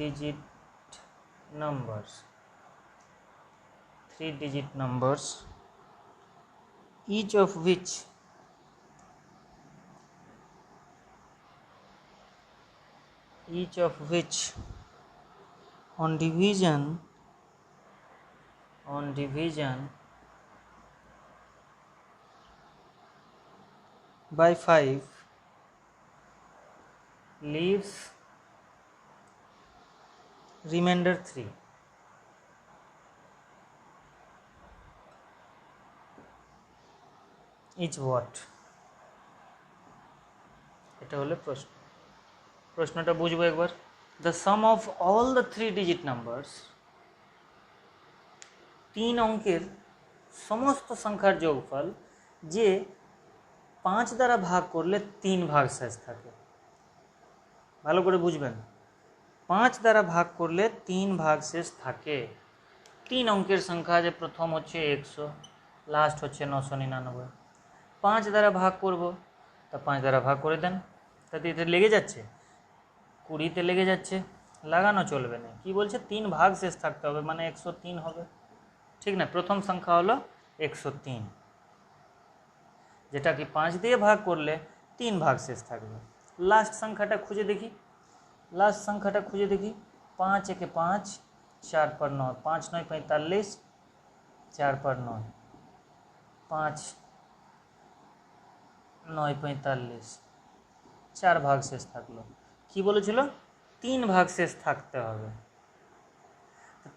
digit numbers each of which on division by 5 leaves remainder 3। Is what? এটা হলো প্রশ্ন, প্রশ্নটা বুঝবো একবার। The sum of all the 3 digit numbers, 3 অঙ্কের সমস্ত সংখ্যার যোগফল যে 5 দ্বারা ভাগ করলে 3 ভাগ শেষ থাকে। ভালো করে বুঝবেন, 5 দ্বারা ভাগ করলে 3 ভাগশেষ থাকে। 3 অঙ্কের সংখ্যা যে প্রথম হচ্ছে 100, লাস্ট হচ্ছে 999। 5 দ্বারা ভাগ করব, তা 5 দ্বারা ভাগ করে দেন। তাতে এটা লেগে যাচ্ছে, 20তে লেগে যাচ্ছে, লাগানো চলবে না। কি বলছে? 3 ভাগশেষ থাকতে হবে, মানে 103 হবে, ঠিক না? প্রথম সংখ্যা হলো 103, যেটা কি 5 দিয়ে ভাগ করলে 3 ভাগশেষ থাকবে। লাস্ট সংখ্যাটা খুঁজে দেখি, 5 একে 5, 4 पर 9, 5 9 45, 4 पर 9, 5 9 45, 4 ভাগশেষ থাকলো। কি বলেছিল? 3 ভাগশেষ থাকতে হবে।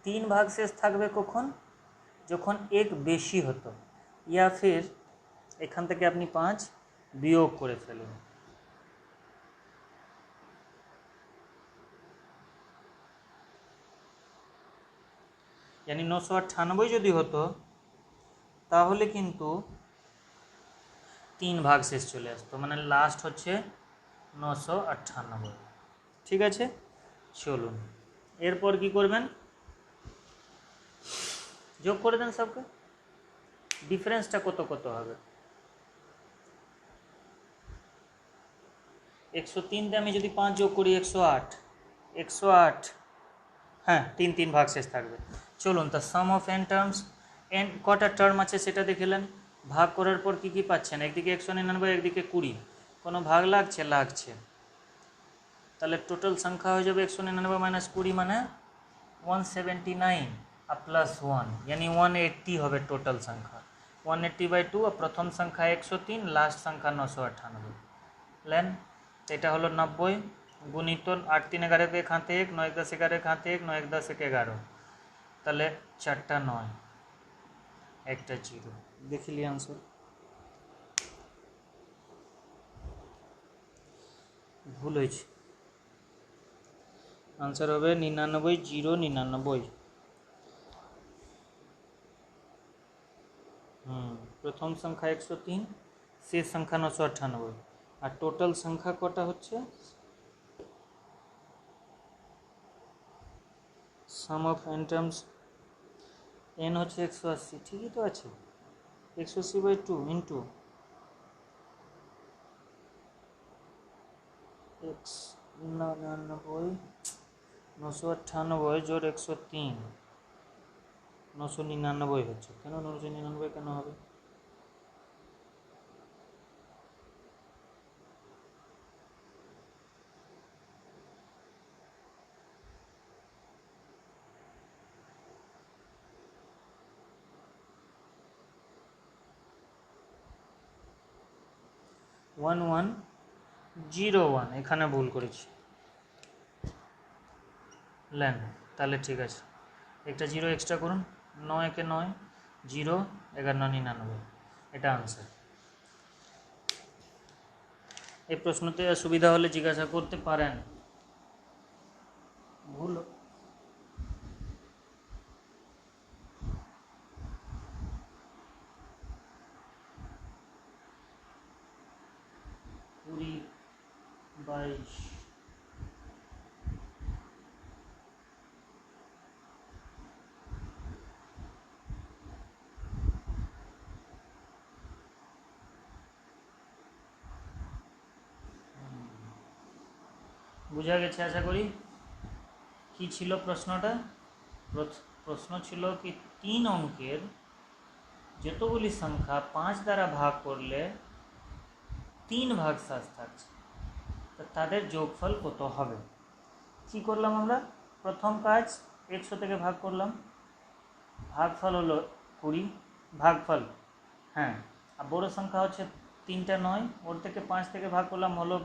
3 ভাগশেষ থাকবে কখন? যখন এক বেশি হতো, ইয়া ফির এখান থেকে আপনি 5 বিয়োগ করে ফেলুন। यानी 998 যদি হতো তাহলে কিন্তু 3 ভাগশেষ চলে আসতো, মানে লাস্ট হচ্ছে 998। ঠিক আছে, চলুন এরপর কি করবেন? যোগ করে দেন সবকে। ডিফারেন্সটা কত কত হবে? 103তে আমি যদি 5 যোগ করি 108, হ্যাঁ 3 ভাগশেষ থাকবে। চলুন, তা সাম অফ এন টার্মস, এন কটা টার্ম আছে সেটা দেখলেন। ভাগ করার পর কি কি পাচ্ছেন? একদিকে 199, একদিকে 20, কোনো ভাগ লাগছে। তাহলে টোটাল সংখ্যা হয়ে যাবে 199 মাইনাস 20 মানে 179 আর প্লাস 1, यानी 180 হবে টোটাল সংখ্যা। 180/2 আর প্রথম সংখ্যা 103, লাস্ট সংখ্যা 998 लेन। तो এটা হলো 90 গুণিত 8 3 11 के खाते 1, 9 1 10 11 खाते 1, 9 1 10 1 11, তাহলে 4টা 9 একটা 0। দেখিলি आंसर ভুল হয়েছে। आंसर হবে 99 0 99। প্রথম সংখ্যা 103, শেষ সংখ্যা 998, আর টোটাল সংখ্যা কটা হচ্ছে? সাম অফ এন টার্মস, এন হচ্ছে 180, ঠিকই তো আছে। 180/2 ইন্টু x 99 998 জোর 103, 999 হচ্ছে। কেন 999 কেন হবে? ওয়ান 101 এখানে ভুল করেছি, লেন। তাহলে ঠিক আছে, একটা 0 এক্সট্রা করুন। 9 একে 9, 0 11 99, এটা আনসার। এই প্রশ্নতে সুবিধা হলে জিজ্ঞাসা করতে পারেন। ভুল 20/22 বুঝা গেছে আশা করি। কি ছিল প্রশ্নটা? প্রশ্ন ছিল কি 3 অঙ্কের যতগুলি সংখ্যা 5 দ্বারা ভাগ করলে 3 ভাগশেষ থাকছে, তো তাদের যোগফল কত হবে। কি করলাম আমরা? প্রথম কাজ 100 থেকে ভাগ করলাম, ভাগফল হলো 20, ভাগফল হ্যাঁ। আর বড় সংখ্যা হচ্ছে 3টা 9, ওর থেকে 5 থেকে ভাগ করলাম হলো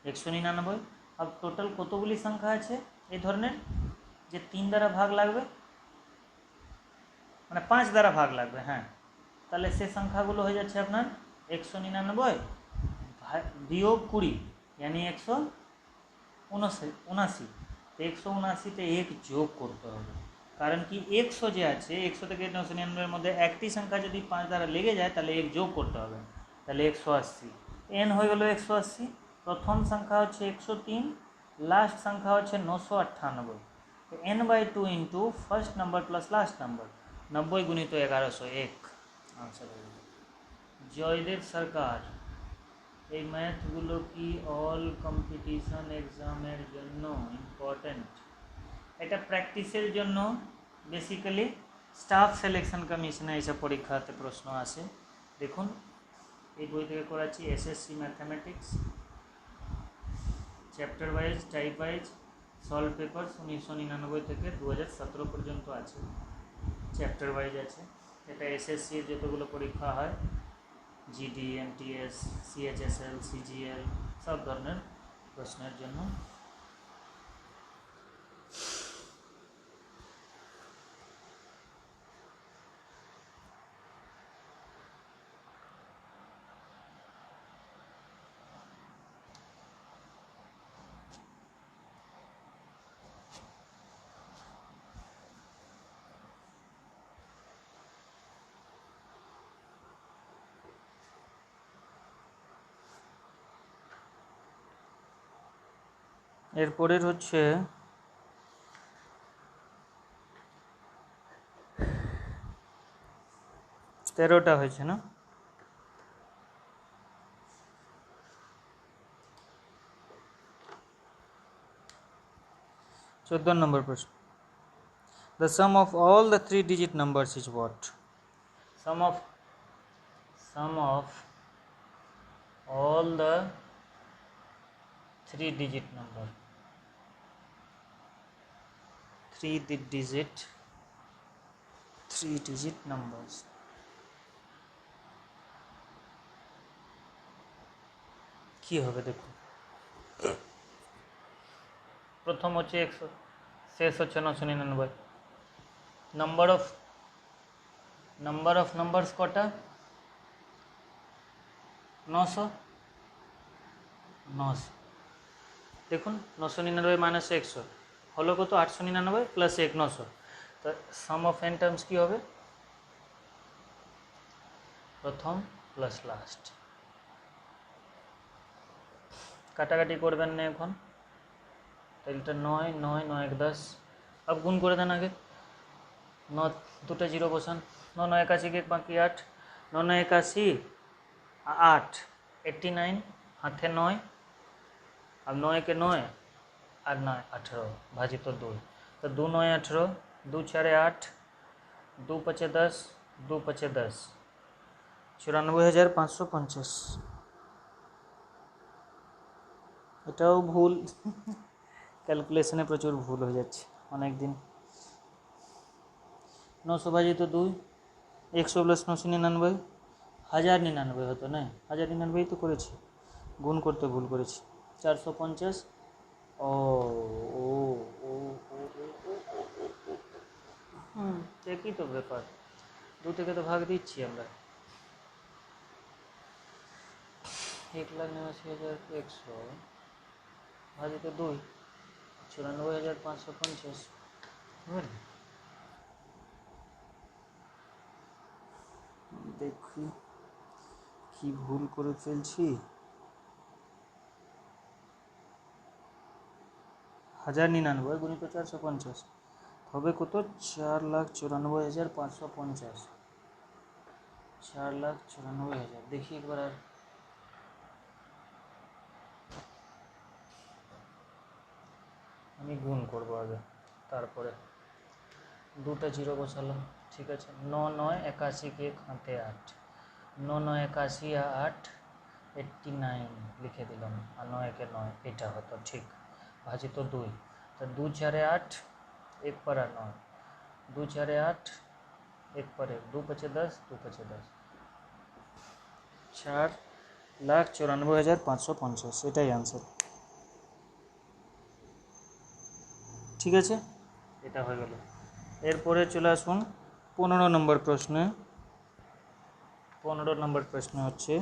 199। আর টোটাল কতগুলি সংখ্যা আছে এই ধরনের যে 3 দ্বারা ভাগ লাগবে, মানে 5 দ্বারা ভাগ লাগবে, হ্যাঁ। তাহলে সে সংখ্যাগুলো হয়ে যাচ্ছে আপনার 199 বিয়োগ 20, यानी 179। তো 179তে 1 যোগ করতে হবে, কারণ কি 100 যে আছে 100 থেকে 999 মধ্যে একটি সংখ্যা যদি 5 দ্বারা লেগে যায় তাহলে 1 যোগ করতে হবে, তাহলে 180। এন হয়ে গেল 180। প্রথম সংখ্যা হচ্ছে 103, लास्ट संख्या হচ্ছে 998 तो n/2 into first number plus last number 90 गुणित 1101 आंसर हो যাবে জয়দেব সরকার এই ম্যাথগুলো কি অল কম্পিটিশন এক্সামের জন্য ইম্পর্টেন্ট এটা প্র্যাকটিসের জন্য বেসিক্যালি স্টাফ সিলেকশন কমিশনে এইসব পরীক্ষাতে প্রশ্ন আসে দেখুন এই বই থেকে করাচ্ছি SSC mathematics chapter wise type wise solve papers 1999 থেকে 2017 পর্যন্ত আছে চ্যাপ্টার ওয়াইজ আছে এটা এসএসসি এর যতগুলো পরীক্ষা হয় জিডি এমটিএস সিএইচএসএল সিজিএল সব ধরনের প্রশ্নের জন্য এরপরের হচ্ছে 13টা হয়েছে না 14 নম্বর প্রশ্ন The sum of all the 3-digit numbers is what? sum of all the 3-digit number 3-digit numbers কি হবে দেখুন প্রথম হচ্ছে 100 শেষ হচ্ছে 999 নাম্বার অফ নাম্বারস কটা 900 দেখুন 999 মাইনাস 100 হলো কত 899 প্লাস 1 900 তো সাম অফ n টার্মস কি হবে প্রথম প্লাস লাস্ট কাটাকাটি করবেন না এখন তাহলে এটা 9 9 9 1 10 अब गुण করে দেন আগে 9 দুটো জিরো বসান 9 9 81 के बाकी 8 9 9 81 8 89 हाथे 9 अब 9 के 9 और 9 18 भाजित तो 2 तो 2 9 18 2 4 8 2 5 10 2 5 10 94,550 এটাও ভুল ক্যালকুলেশনে প্রচুর ভুল হয়ে যাচ্ছে অনেক দিন 900 ভাজিত 2 100 প্লাস 999 1099 হতো না 1099 তো করেছি গুণ করতে ভুল করেছি 450 ও ও ও একই তো ব্যাপার 2 থেকে তো ভাগ দিচ্ছি আমরা 1,89,100 ভাজিত 2 94,550 দেখি কি ভুল করে ফেলছি 1099 গুণিত 450 হবে কত 4,94,550 4,94,000 দেখি একবার আর আমি গুণ করব আগে তারপরে দুটো জিরো বসালাম ঠিক আছে 9 9 81 के 1 हाथे 8 9 9 81 আর 8 89 লিখে দিলাম আর 9 के 9 এটা হতো ঠিক ভাজিত 2 তো 2 4 8 1 पर 9 2 4 8 1 पर 1 2 5 10 2 5 10 4,94,550 এটাই आंसर ঠিক আছে এটা হয়ে গেল এরপরে চলে আসুন 15 নম্বর প্রশ্নে 15 নম্বর প্রশ্ন হচ্ছে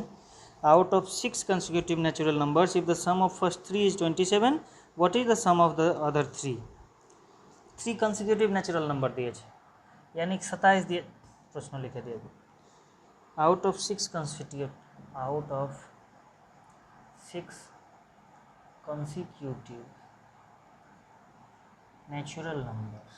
out of 6 consecutive natural numbers if the sum of first 3 is 27 what is the sum of the other 3 consecutive natural number দিয়েছে यानी 27 দিয়ে প্রশ্ন লিখে দিয়েছে out of 6 consecutive out of 6 consecutive natural numbers.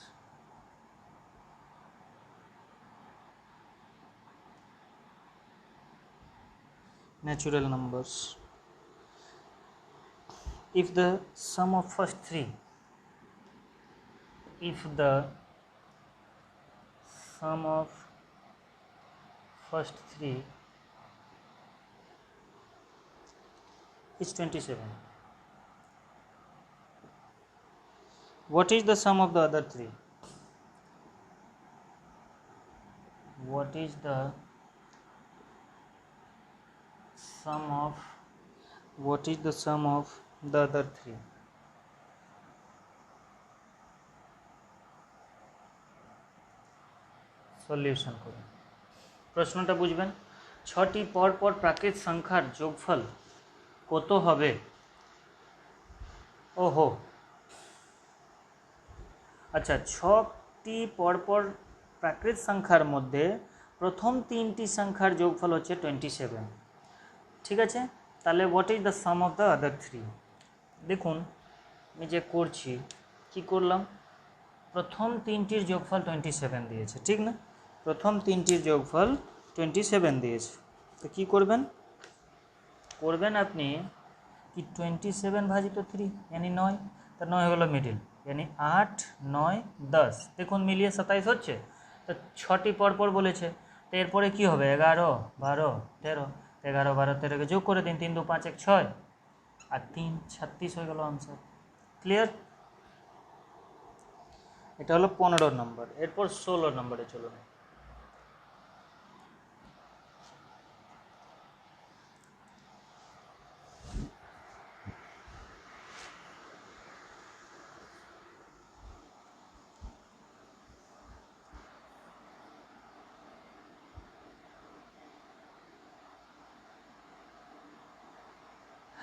Natural numbers. If the sum of first three, If the sum of first three is 27, what is the sum of the other three? what is the sum of What is the sum of the other three? Solution করুন। প্রশ্নটা বুঝবেন, ছটি পরপর প্রাকৃত সংখ্যার যোগফল কত হবে? ওহো, আচ্ছা, ছটি পরপর প্রাকৃত সংখ্যার মধ্যে প্রথম তিনটি সংখ্যার যোগফল হচ্ছে 27, ঠিক আছে? তাহলে what is the sum of the other three? দেখুন আমি যে করছি, কি করলাম, প্রথম তিনটির যোগফল 27 দিয়েছে, ঠিক না? প্রথম তিনটির যোগফল 27 দিয়েছে, তো কি করবেন? করবেন আপনি कि 27 भाजित 3 यानी 9, तो 9 হলো মিডিল, यानी 8 9 10, দেখুন মিলিয়ে 27 হচ্ছে। তো ছটি পরপর বলেছে, তো এরপরে কি হবে? 11 12 13, 11 12 13কে যোগ করে দিন, 3 2 5 1 6 আর 3 36 হয়ে গেল আনসার। ক্লিয়ার? এটা হলো 15 নম্বর। এরপর 16 নম্বরে চলুন।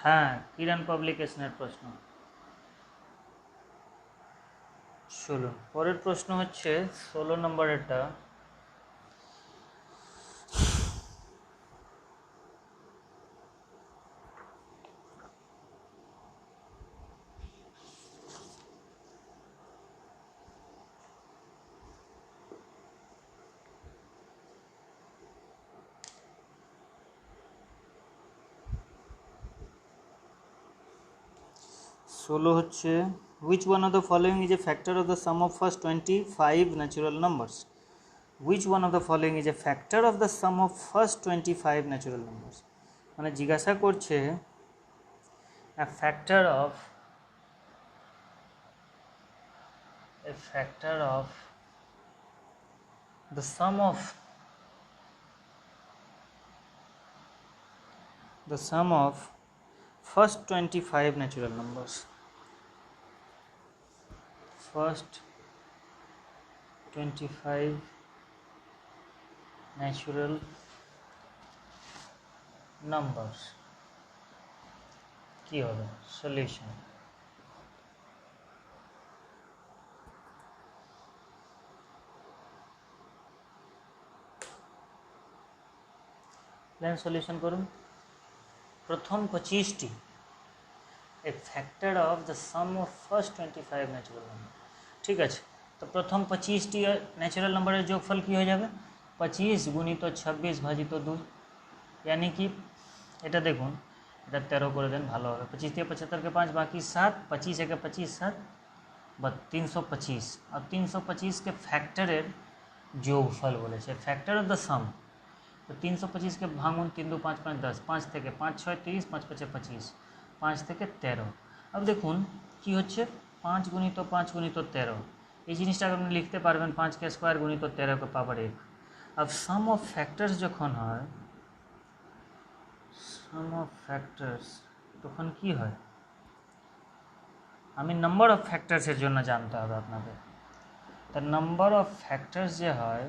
হ্যাঁ, কিরণ পাবলিকেশনের প্রশ্ন। চলুন, পরের প্রশ্ন হচ্ছে 16 নম্বরেরটা। ষোলো হচ্ছে, which one of the following is a factor of the sum of first 25 natural numbers? Which one of the following is a factor of the sum of first 25 natural numbers? মানে জিজ্ঞাসা করছে a factor of the sum of first 25 natural numbers. first 25 natural numbers কি হবে? সলিউশন। প্ল্যান সলিউশন করুন। প্রথম 25টি এ factor of the sum of first 25 natural number, ঠিক আছে? তো প্রথম 25টি ন্যাচুরাল নাম্বারের যোগফল কী হয়ে যাবে? 25 গুণিত 26 ভাজিত 2, यानी कि এটা দেখুন, এটা 13 করে দেন, ভালো হবে। 25 দিয়ে 75কে 5 বাকি 7, 25 একে 25 7 বা 325, আর 325কে ফ্যাক্টরের যোগফল বলেছে, ফ্যাক্টর অফ দ্য সাম। তো 325কে ভাঙুন, 3 2 5 5 10, 5 থেকে 5 6 30, 5 5 25, 5 থেকে 13। अब দেখুন কি হচ্ছে, 5 গুণিত 5 গুণিত 13, এই জিনিসটা আপনি লিখতে পারবেন 5 স্কোয়ার গুণিত 13 পাওয়ার 1। अब সাম অফ ফ্যাক্টরস যখন হয়, সাম অফ ফ্যাক্টরস তখন কি হয়, আমি নাম্বার অফ ফ্যাক্টরসের জন্য জানতে হবে আপনাদের। তো নাম্বার অফ ফ্যাক্টরস যে হয়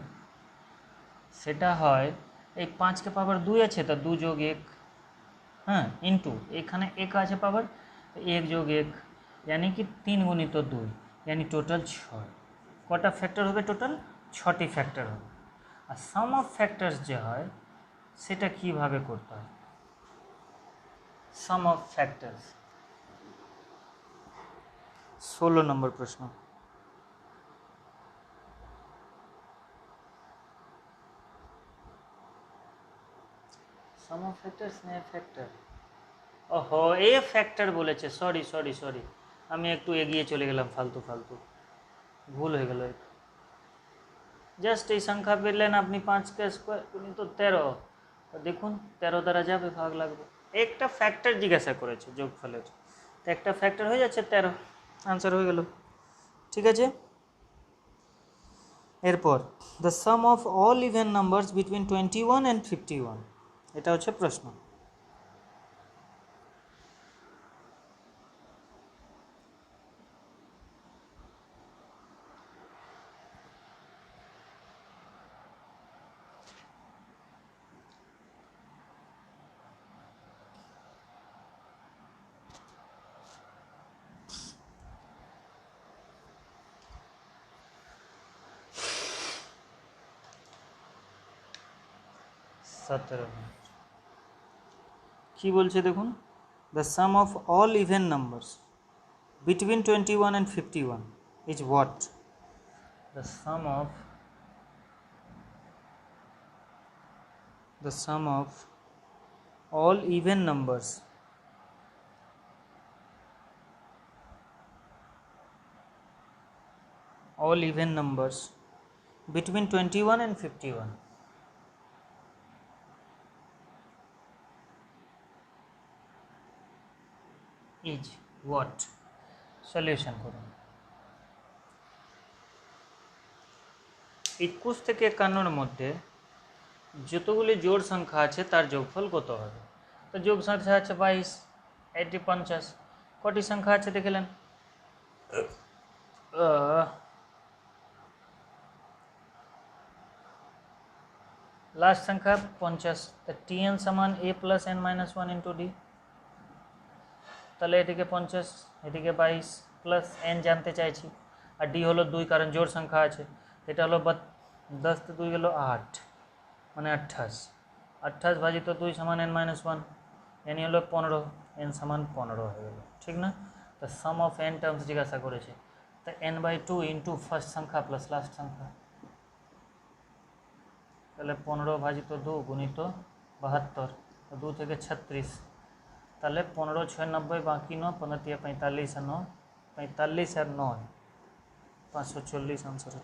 সেটা হয়, এই 5কে পাওয়ার 2 আছে, তো 2 যোগ 1, হ্যাঁ, ইন্টু এখানে 1 আছে পাওয়ার 1 যোগ 1, यानी कि 3 গুণিত 2, यानी টোটাল 6। কটা ফ্যাক্টর হবে? টোটাল 6টি ফ্যাক্টর হবে। আর সাম অফ ফ্যাক্টরস যে হয় সেটা কিভাবে করতে হয়? সাম অফ ফ্যাক্টরস 16 নম্বর প্রশ্ন। সাম অফ ফ্যাক্টরস না ফ্যাক্টর, ওহো এ ফ্যাক্টর বলেছে, সরি সরি সরি, আমি একটু এগিয়ে চলে গেলাম, ফালতু ফালতু ভুল হয়ে গেল একটু। জাস্ট এই সংখ্যা পেলেন আপনি 5 স্কোয়ার উনি তো 13, দেখুন 13 দ্বারা যাবে, ভাগ লাগবে, একটা ফ্যাক্টর জিজ্ঞাসা করেছে যোগফলের, তো একটা ফ্যাক্টর হয়ে যাচ্ছে 13, আনসার হয়ে গেল। ঠিক আছে, এরপর the sum of all even numbers between 21 and 51, এটা হচ্ছে প্রশ্ন। কি বলছে দেখুন, the sum of all even numbers between 21 and 51 is what? The sum of all even numbers between 21 and 51 is what? Solution করুন। 21 থেকে 51 মধ্যে যতগুলি জোড় সংখ্যা আছে তার যোগফল কত হবে? তো যোগ সংখ্যা আছে 22, 80, 50, কটি সংখ্যা আছে দেখলেন, লাস্ট সংখ্যা 50, তো টিএন সমান a plus n minus 1 into d, তাহলে এদিকে 50 এদিকে 22 প্লাস এন জানতে চাইছি, আর ডি হলো 2 কারণ জোড় সংখ্যা আছে, এটা হলো 10 তো 2 গেল 8 মানে 28, 28 ভাজিত 2 সমান এন মাইনাস 1, এন হলো 15, এন সমান 15 হয়ে গেল, ঠিক না? তো সাম অফ এন টার্মস জিজ্ঞাসা করেছে, তো n/2 ইন্টু ফার্স্ট সংখ্যা প্লাস লাস্ট সংখ্যা, তাহলে 15 ভাজিত 2 গুণিত 72, 2 থেকে 36, তাহলে 15 6 90, বাকি 9, 15 × 45 আর 9, 45 আর 9 540 আনসার।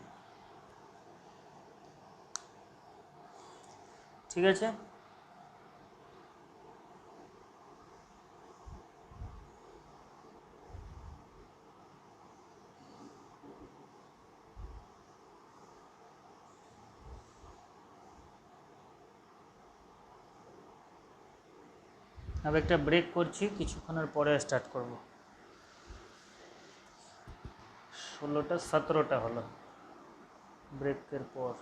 ঠিক আছে, আমি একটা ব্রেক করছি, কিছুক্ষণের পরে স্টার্ট করব। 16টা 17টা হলো ব্রেকের পর।